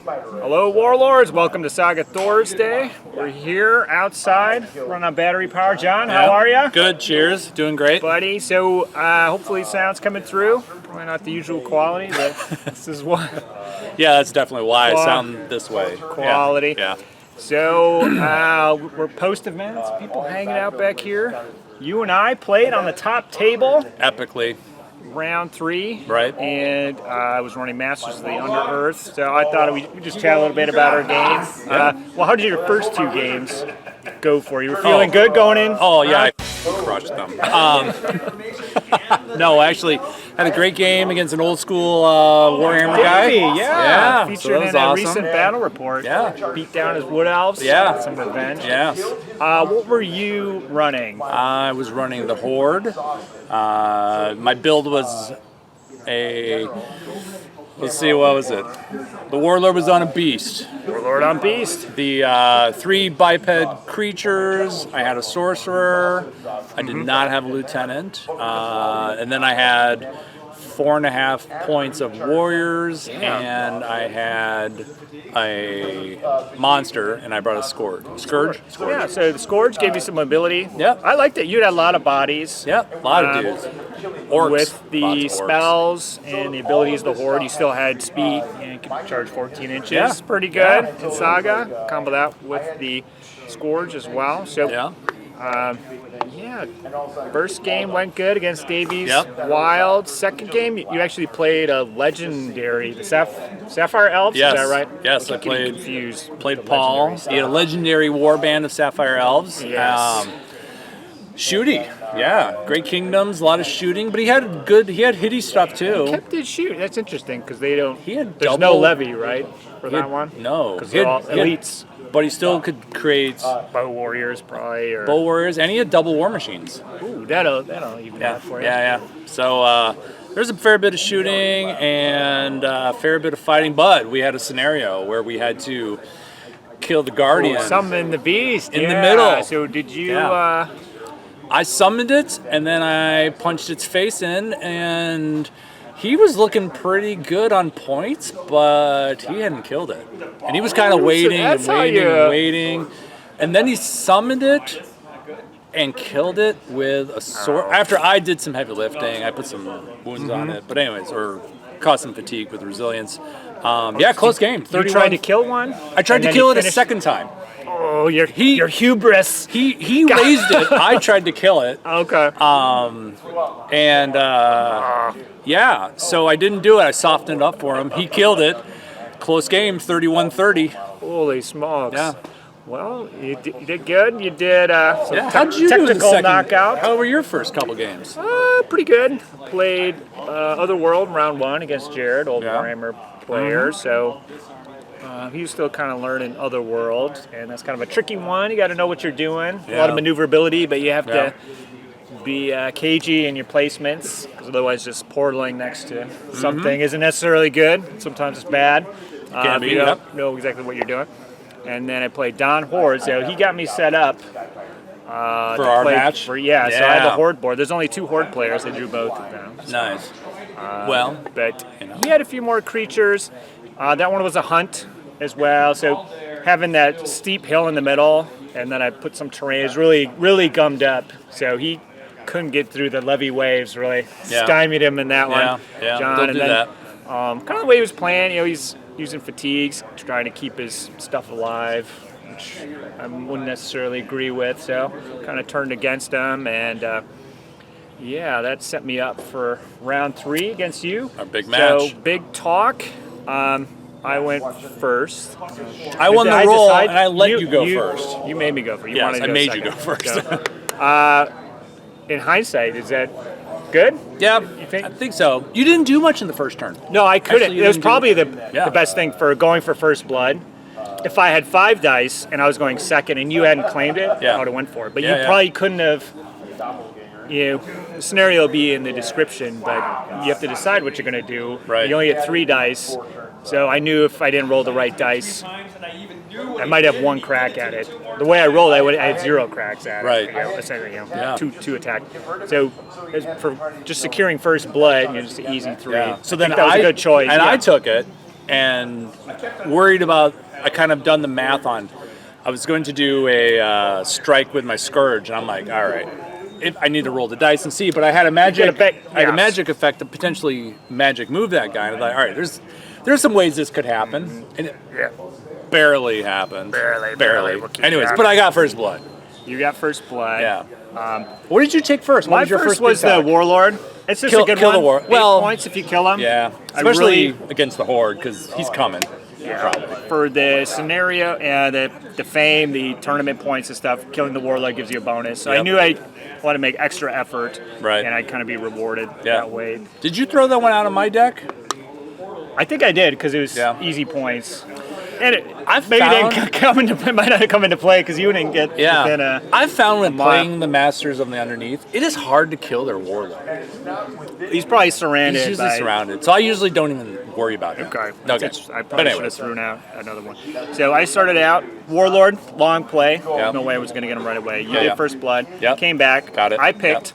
Hello, Warlords. Welcome to Saga THORSDAY. We're here outside, running on battery power. John, how are you? Good. Cheers. Doing great, buddy. So hopefully sound's coming through. Probably not the usual quality, but this is what. Yeah, that's definitely why I sound this way. Quality. Yeah. So we're post events. People hanging out back here. You and I played on the top table. Epically. Round 3, right? And I was running Masters of the Under Earth, so I thought we'd just chat a little bit about our game. Well, how did your first 2 games go for you? You were feeling good going in? Oh yeah, I crushed them. No, actually, had a great game against an old school Warhammer guy. Yeah. Featured so in a recent battle report. Yeah. Beat down his Wood Elves. Yeah. Some revenge. Yes. What were you running? I was running the Horde. My build was let's see, what was it? The Warlord was on a Beast. Warlord on Beast. The 3 biped creatures. I had a Sorcerer. I did not have a Lieutenant. And then I had 4.5 points of Warriors, and I had a Monster, and I brought a Scourge. Scourge? Yeah, so the Scourge gave you some mobility. Yep. I liked it. You had a lot of bodies. Yep, a lot of dudes. Orcs. With the spells and the abilities of the Horde, you still had speed, and you could charge 14 inches. Yeah. Pretty good in Saga. Combo that with the Scourge as well. So, first game went good against Davies. Wild. Second game, you actually played a legendary, the Sapphire Elves. Yes. Is that right? Yes, I played. Confused. Played Paul. He had a legendary warband of Sapphire Elves. Yes. Shooty, yeah, great kingdoms, a lot of shooting, but he had hitty stuff too. He kept his shoot. That's interesting because they don't. There's no levy, right, for that one? No, because they're all elites. But he still could create bow warriors, probably. Or bow warriors, and he had double war machines. Ooh, that'll even out for you. Yeah. So there's a fair bit of shooting and a fair bit of fighting, but we had a scenario where we had to kill the Guardian. Summon the beast in the middle. So did you? I summoned it, and then I punched its face in, and he was looking pretty good on points, but he hadn't killed it. And he was kind of waiting and waiting. And then he summoned it and killed it with a sword. After I did some heavy lifting, I put some wounds on it. But anyways, or caused some fatigue with resilience. Close game. 31. You tried to kill one? I tried to kill it a second time. Oh, your hubris. He raised it. I tried to kill it. Okay. So I didn't do it. I softened it up for him. He killed it. Close game, 31-30. Holy smokes. Yeah. Well, you did good. You did how'd you do the second knockout. How were your first couple games? Pretty good. Played Otherworld round 1 against Jared, old Warhammer player. So he was still kind of learning Otherworld, and that's kind of a tricky one. You got to know what you're doing. A lot of maneuverability, but you have to be cagey in your placements, because otherwise just portaling next to something isn't necessarily good. Sometimes it's bad. You don't know exactly what you're doing. And then I played Don Horde, so he got me set up for our match. So I had the Horde board. There's only 2 Horde players. I drew both of them. So. Nice. But he had a few more creatures. That one was a hunt as well. So having that steep hill in the middle, and then I put some terrain. It was really gummed up. So he couldn't get through the levee waves. Really stymied him in that one. John. Don't do that. Kind of the way he was playing. He's using fatigues, trying to keep his stuff alive, which I wouldn't necessarily agree with. So kind of turned against him, and that set me up for round 3 against you. Our big match. So big talk. I went first. I won the roll, and I let you go first. You made me go first. Yes, I made you go first. So, in hindsight, is that good? Yeah, you think? I think so. You didn't do much in the first turn. No, I couldn't. It was probably the best thing for going for first blood. If I had 5 dice and I was going second and you hadn't claimed it, I would have went for it. But you probably couldn't have. The scenario will be in the description, but you have to decide what you're going to do. Right. You only had 3 dice, so I knew if I didn't roll the right dice, I might have 1 crack at it. The way I rolled, I had 0 cracks at it. Two attack. So for just securing first blood, just an easy 3. So then that was a good choice. And I took it, and worried about. I kind of done the math on. I was going to do a strike with my Scourge, and I'm like, all right, I need to roll the dice and see. But I had a magic, I had a magic effect to potentially magic move that guy. And I'm like, all right, there's some ways this could happen, and it barely happened. Barely. Anyways, but I got first blood. You got first blood. Yeah. What did you take first? My first was the Warlord. It's just a good kill one. The war. 8 points if you kill him. Yeah, especially against the Horde, because he's coming. Yeah. For the scenario, the fame, the tournament points and stuff, killing the Warlord gives you a bonus. So I knew I wanted to make extra effort, and I'd kind of be rewarded that way. Did you throw that one out of my deck? I think I did, because it was easy points. And it might not come into play because you didn't get within a. I've found when playing the Masters of the Underneath, it is hard to kill their Warlord. He's probably surrounded. He's usually surrounded, so I usually don't even worry about it. Okay. I probably should have thrown out another one. So I started out Warlord, long play. No way I was going to get him right away. You did first blood. Came back. Got it. I picked.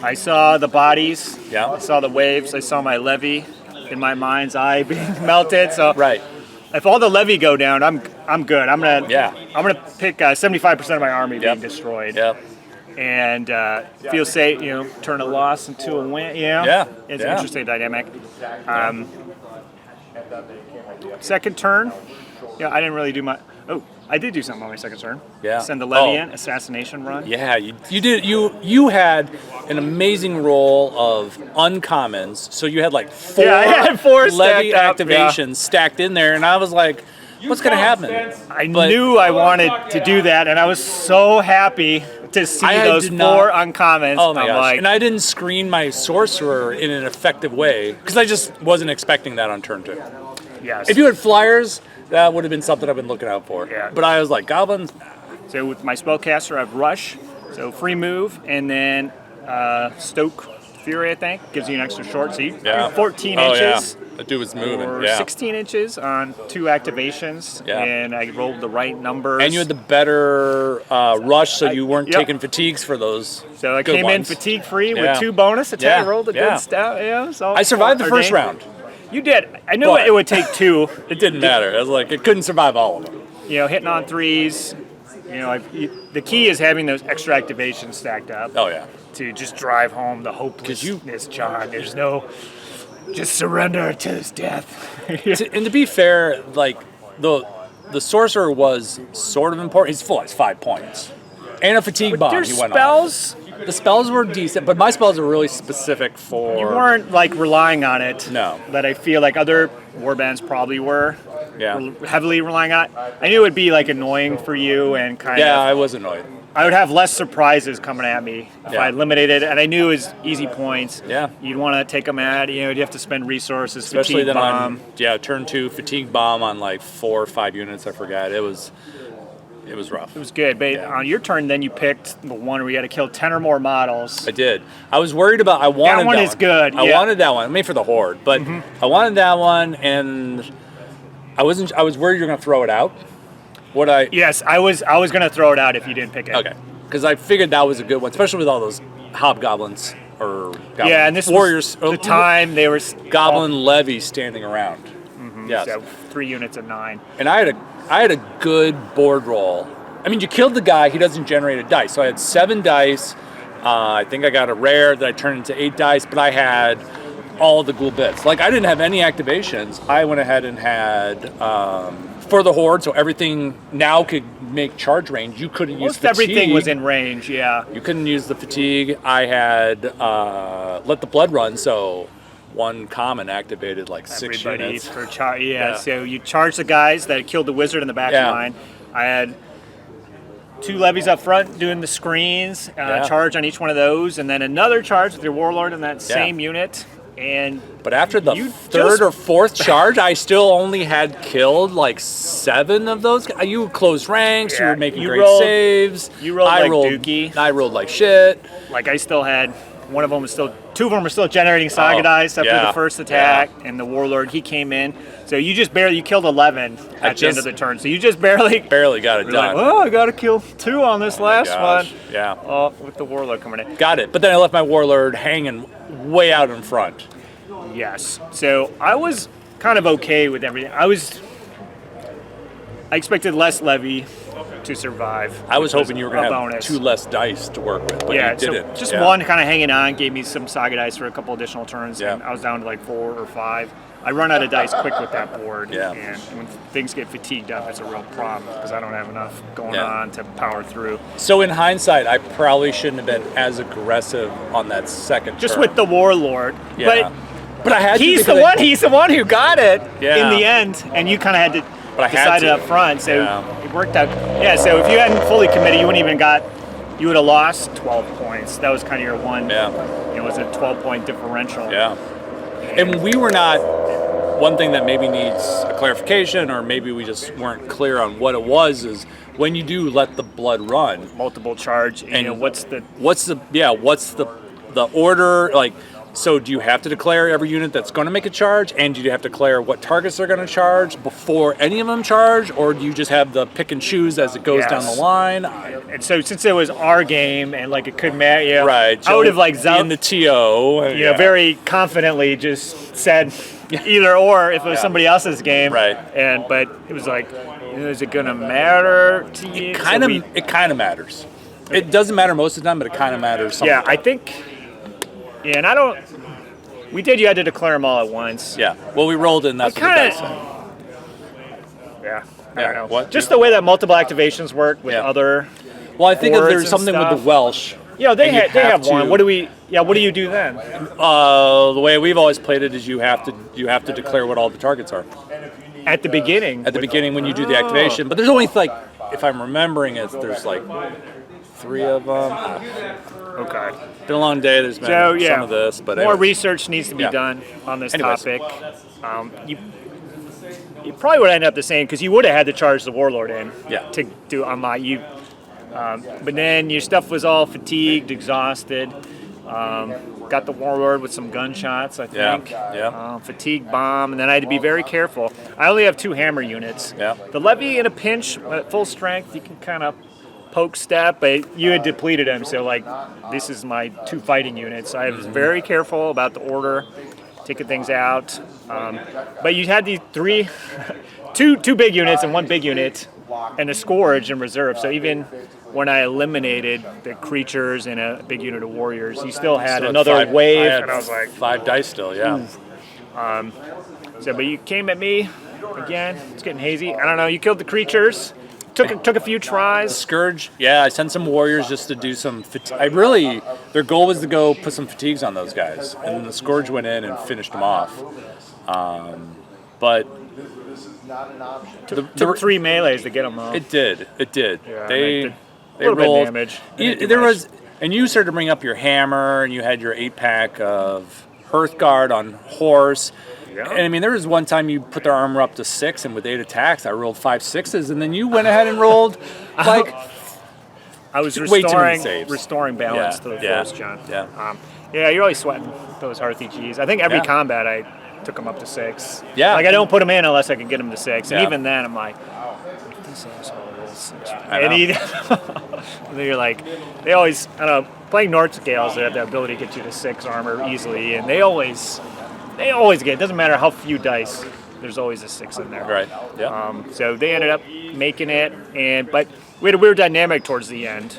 I saw the bodies. Yeah. I saw the waves. I saw my levy in my mind's eye being melted. So if all the levy go down, I'm good. I'm gonna pick 75% of my army being destroyed. And feel safe, turn a loss into a win. It's an interesting dynamic. Second turn, I didn't really do my. Oh, I did do something on my second turn. Send the levy in, assassination run. Yeah, you did. You had an amazing roll of uncommons. So you had like four, I had four levy activations stacked in there, and I was like, what's going to happen? I knew I wanted to do that, and I was so happy to see those four uncommons. Oh my gosh. And I didn't screen my sorcerer in an effective way because I just wasn't expecting that on turn 2. Yes. If you had flyers, that would have been something I've been looking out for. But I was like, goblins. So with my spellcaster, I have Rush, so free move, and then Stoke Fury, I think, gives you an extra short. So you 14 inches. That dude was moving. Or 16 inches on 2 activations, and I rolled the right numbers. And you had the better rush, so you weren't taking fatigues for those. So I came in fatigue free with 2 bonus attacks. Rolled a good stat. So I survived the first round. You did. I knew it would take 2. It didn't matter. I was like, it couldn't survive all of them. Hitting on 3s. The key is having those extra activations stacked up. Oh yeah. To just drive home the hopelessness, John. There's no. Just surrender to his death. And to be fair, like the sorcerer was sort of important. He's full. It's 5 points, and a fatigue bomb. He went off. The spells were decent, but my spells are really specific for. You weren't like relying on it. No. That I feel like other warbands probably were. Yeah. Heavily relying on it. I knew it would be like annoying for you and kind of. Yeah, I was annoyed. I would have less surprises coming at me if I limited it, and I knew it was easy points. Yeah. You'd want to take them at, you'd have to spend resources. Especially then on turn 2 fatigue bomb on like 4 or 5 units. I forgot. It was rough. It was good, but on your turn, then you picked the one where you had to kill 10 or more models. I did. I was worried about. I wanted that one. Is good. I wanted that one. I mean, for the Horde, but I wanted that one, and I wasn't. I was worried you're going to throw it out. Yes, I was going to throw it out if you didn't pick it. Okay, because I figured that was a good one, especially with all those hobgoblins or and this warriors. Was the time they were goblin levies standing around. Yes, so 3 units of 9. And I had a good board roll. I mean, you killed the guy. He doesn't generate a dice, so I had 7 dice. I think I got a rare that I turned into 8 dice, but I had all the ghoul bits. Like I didn't have any activations. I went ahead and had. For the Horde, so everything now could make charge range. You couldn't use fatigue. Everything was in range, You couldn't use the fatigue. I had let the blood run, so 1 common activated like 6 units. For so you charge the guys that killed the wizard in the back line. I had 2 levies up front doing the screens, charge on each one of those, and then another charge with your warlord in that same unit. But after the 3rd or 4th charge, I still only had killed like 7 of those. You closed ranks. You were making great saves. You rolled Dookie. I rolled like shit. Like I still had 2 of them were still generating Saga dice after the first attack, and the warlord he came in. So you killed 11 at the end of the turn. So you just barely got it done. Like, I got to kill 2 on this last one. Yeah. With the warlord coming in. Got it. But then I left my warlord hanging way out in front. Yes. So I was kind of okay with everything. I expected less levy to survive. I was hoping you were going to have bonus. 2 less dice to work with, but you didn't. So just one kind of hanging on gave me some Saga dice for a couple additional turns, Yeah. and I was down to like 4 or 5. I run out of dice quick with that board, Yeah. and when things get fatigued up, it's a real problem because I don't have enough going on to power through. So in hindsight, I probably shouldn't have been as aggressive on that second Just turn. with the Warlord, But I had to he's because He's the one who got it Yeah. in the end, and you kind of had to But I had decide it to. up front. So Yeah. it worked out. Yeah. So if you hadn't fully committed, you wouldn't even got. You would have lost 12 points. That was kind of your one. Yeah. It was a 12-point differential. Yeah. And we were not. One thing that maybe needs a clarification, or maybe we just weren't clear on what it was, is when you do let the blood run, Multiple charge. And What's the order, like? So do you have to declare every unit that's going to make a charge, and do you have to declare what targets they're going to charge before any of them charge, or do you just have the pick and choose as it goes down the line? And so since it was our game and like it could matter, Right. I would have like in the TO, very confidently just said either or if it was somebody else's game. Right. But it was like, is it gonna matter to you? It kind of matters. It doesn't matter most of the time, but it kind of matters. Sometimes. Yeah, I think. Yeah, and I don't. We did. You had to declare them all at once. Yeah. Well, we rolled in. That's what the dice said. Yeah. I don't know. What? Just the way that multiple activations work with other. Well, I think if boards there's and something with stuff. the Welsh. Yeah, they have one. to- What do we? Yeah, what do you do then? The way we've always played it is you have to declare what all the targets are At the beginning. at the beginning when you do the activation. But there's only like, if I'm remembering it, there's like 3 of them. Okay. Been a long day. There's been So yeah, some of this, but more anyways. research needs to be Yeah. done on this Anyways. topic. You probably would end up the same because you would have had to charge the Warlord in to do unlock you. But then your stuff was all fatigued, exhausted. Got the Warlord with some gunshots, I think. Fatigue bomb, and then I had to be very careful. I only have 2 hammer units. Yeah. The Levy in a pinch at full strength, you can kind of poke step, but you had depleted him, so like this is my 2 fighting units. I was very careful about the order, taking things out. But you had these 2 big units and 1 big unit, and a Scourge in reserve. So even when I eliminated the creatures and a big unit of warriors, you still had another 5 wave. I had And I was like, 5 dice still. Yeah. so, but you came at me again. It's getting hazy. I don't know. You killed the creatures. Took a few tries. Scourge, I sent some warriors just to do some. Their goal was to go put some fatigues on those guys, and then the Scourge went in and finished them off. But Took 3 melees to get them off. it did. Yeah, They a little bit rolled. of damage. There was, and you started to bring up your hammer, and you had your 8-pack of Hearthguard on horse. Yeah. And I mean, there was one time you put their armor up to 6, and with 8 attacks, I rolled 5 6s, and then you went ahead and rolled like I was way too many restoring saves. balance to the force, John. Yeah. You're always sweating those RPGs. I think every Yeah. combat I took them up to 6. Yeah. Like I don't put them in unless I can get them to 6. And Yeah. even then, I'm like, this asshole rolls 6. I And, know. and then you're like, they always, I don't know, playing North Scales, they have the ability to get you to 6 armor easily, and they always get. It doesn't matter how few dice. There's always a 6 in there. Right. Yeah. So they ended up making it, but we had a weird dynamic towards the end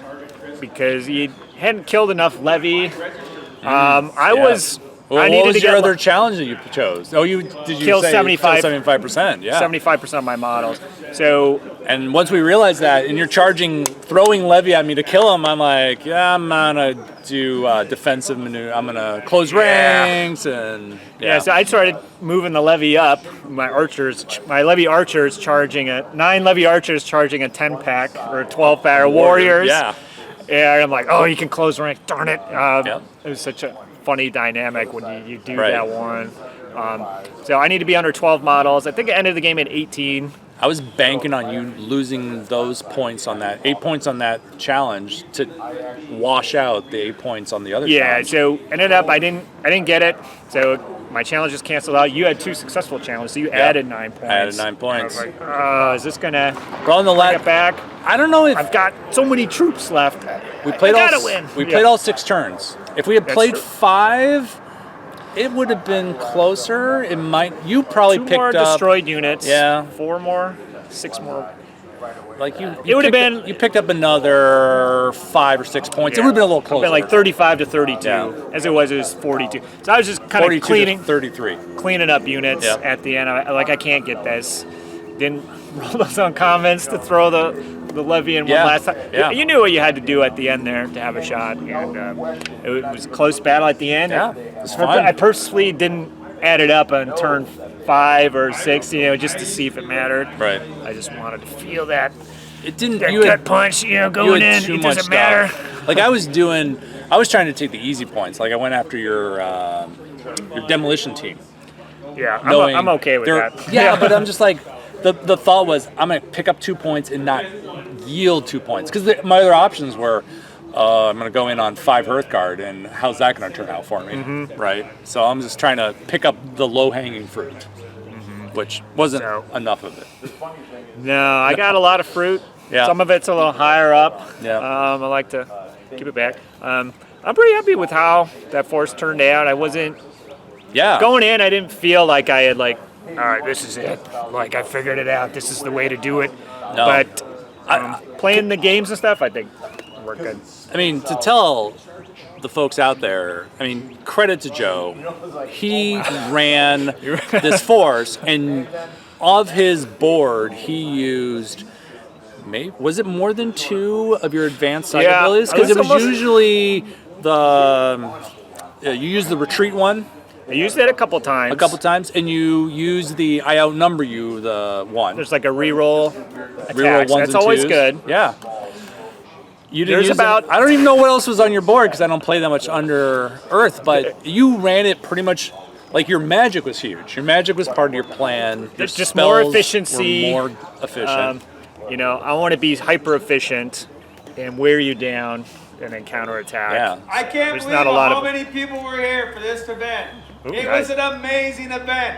because you hadn't killed enough Levy. I What needed was to your get other challenge that you chose? Oh, did you Kill say 75%? Yeah. 75% of my models. So And once we realized that, and you're throwing Levy at me to kill him, I'm like, I'm gonna do defensive maneuver. I'm gonna close ranks and so I started moving the Levy up. My Levy archers charging 9 Levy archers charging a 10-pack or a 12-pack of warriors. Yeah. And I'm like, oh, you can close rank. Darn it. Yep. It was such a funny dynamic when you do Right. that one. So I need to be under 12 models. I think I ended the game at 18. I was banking on you losing those points on that 8 points on that challenge to wash out the 8 points on the other. Yeah. challenge. So ended up I didn't get it. So my challenge just canceled out. You had 2 successful challenges, so you added 9 points. I added 9 points. I was like, is this gonna But on the get back? I don't know if I've got so many troops left. we played I all gotta win. We played all 6 turns. If we had That's played true. 5, It would have been closer. It might. You probably Two picked more up destroyed units. Yeah. 4 more, 6 more. Like you It would have been. You picked up another 5 or 6 points. Yeah. It would have been a little closer. Been like 35 to 32. Yeah. As it was 42. So I was just kind of 42 cleaning. to 33. Cleaning up units Yep. at the end. I can't get this. Didn't roll those on comments to throw the levy in one last time. Yeah. You knew what you had to do at the end there to have a shot, and it was a close battle at the end. Yeah, it was fun. I purposely didn't add it up on turn 5 or 6, just to see if it mattered. Right. I just wanted to feel that It didn't. gut You had punch, you going had in. too It much doesn't matter. stuff. Like I was trying to take the easy points. Like I went after your demolition team. Yeah, knowing I'm okay with they're- that. Yeah, but I'm just like, the thought was I'm going to pick up 2 points and not yield 2 points. Because my other options were I'm going to go in on 5 Hearthguard, and how's that going to turn out for me, right? So I'm just trying to pick up the low-hanging fruit, which wasn't enough of it. No, I got a lot of fruit. Yeah. Some of it's a little higher up. Yeah. I like to keep it back. I'm pretty happy with how that force turned out. I wasn't Yeah. going in. I didn't feel like I had all right, this is it. Like I figured it out. This is the way to do it. No. But playing the games and stuff, I think we're good. I mean, to tell the folks out there, I mean, credit to Joe. He ran this force, and of his board, he used, was it more than 2 of your advanced Saga abilities? Because it was usually you use the retreat one. I used it a couple times. And you use the I outnumber you, the one. There's like a reroll attack. Reroll ones That's and always twos. good. Yeah. You didn't There's use about- I don't even know what else was on your board because I don't play that much under Earth, but you ran it pretty much like your magic was huge. Your magic was part of your plan. There's Your just more spells efficiency. were more efficient. I want to be hyper efficient and wear you down and then counterattack. Yeah. I can't There's believe not a lot how of- many people were here for this event. Ooh, It nice. was an amazing event.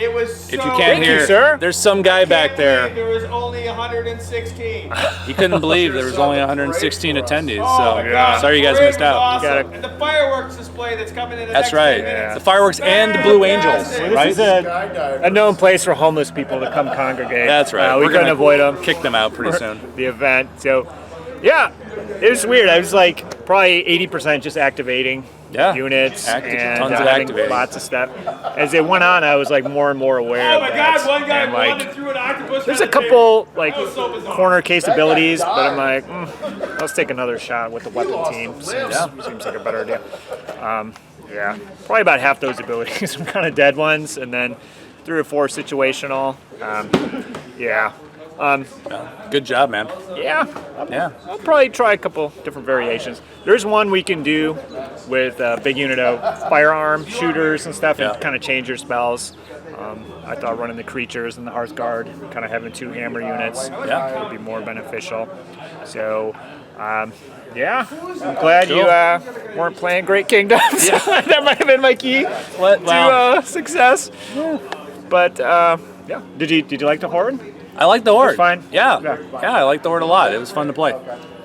It was so If you can't Thank you, hear, sir. there's some guy back there. There was only 116. He couldn't believe there was only 116 attendees. Oh So my God. sorry you guys Parade missed was out. Awesome. You And the fireworks display that's coming in the That's next right. 10 minutes. The fireworks and the Blue Angels, Fantastic. right? This is a known place for homeless people to come congregate. That's right. We We're couldn't gonna avoid them. Kick them out pretty soon. The event. So, yeah, it was weird. I was like probably 80% just activating units and tons of having activating. lots of stuff. As it went on, I was like more and more aware. Oh my of God! that. One guy And, like, wandered through an octopus. there's on a the couple table. like That was so bizarre. corner case abilities, but I'm like, let's take another shot with the weapon team. Seems like a better idea. Yeah, probably about half those abilities are kind of dead ones, and then 3 or 4 situational. Good job, man. Yeah, Yeah. I'll probably try a couple different variations. There's one we can do with a big unit of firearm shooters and stuff, and Yeah. kind of change your spells. I thought running the creatures and the Hearthguard, kind of having 2 hammer units, would be more beneficial. So, I'm glad you weren't playing Great Kingdoms. That might have been my key to success. But did you like the Horde? I like the Horde. fine. Yeah. Yeah. Yeah, I like the Horde a lot. It was fun to play.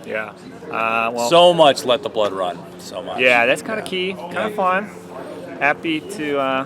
Yeah. Well, So much let the blood run. So much. yeah, that's kind of key. Kind of fun. Happy to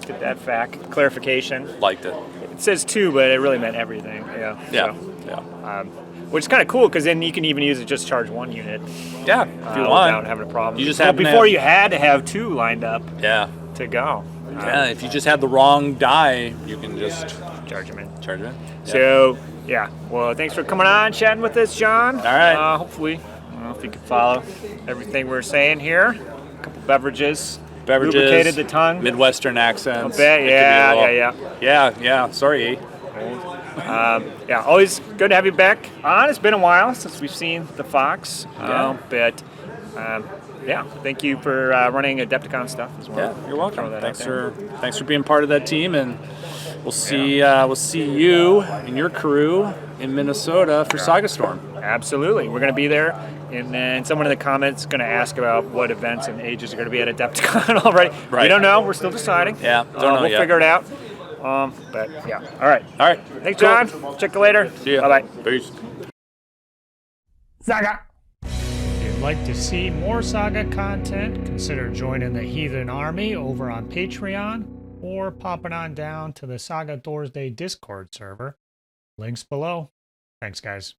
get that fact clarification. Liked it. It says 2, but it really meant everything. Yeah. Yeah. So, Yeah. which is kind of cool because then you can even use it just charge 1 unit Yeah. If you without want. having a problem. You just Well, happen to before have- you had to have 2 lined up Yeah. to go. Yeah. If you just had the wrong die, you can just Charge them in. charge it. Yeah. So, yeah. Well, thanks for coming on, chatting with us, John. All right. Hopefully, I don't know if you can follow everything we're saying here. A couple beverages. Lubricated the tongue. Midwestern accents. A bit, It could be yeah, a little- yeah. Yeah. Sorry. Yeah, always good to have you back on. It's been a while since we've seen the Fox. Yeah. Thank you for running Adepticon stuff as well. Yeah, you're welcome. Throw that out Thanks for being part of that team, and we'll see you and your crew in Minnesota for Saga Storm. Absolutely. We're going to be there. And then someone in the comments is going to ask about what events and ages are going to be at Adepticon already. Right. We don't know. We're still deciding. Yeah, don't know We'll yet. figure it out. All right. All right. Thanks, John. Check you later. See ya. Bye-bye. Peace. Saga. like to see more Saga content, consider joining the Heathen Army over on Patreon or popping on down to the Saga THORSDAY Discord server. Links below. Thanks, guys.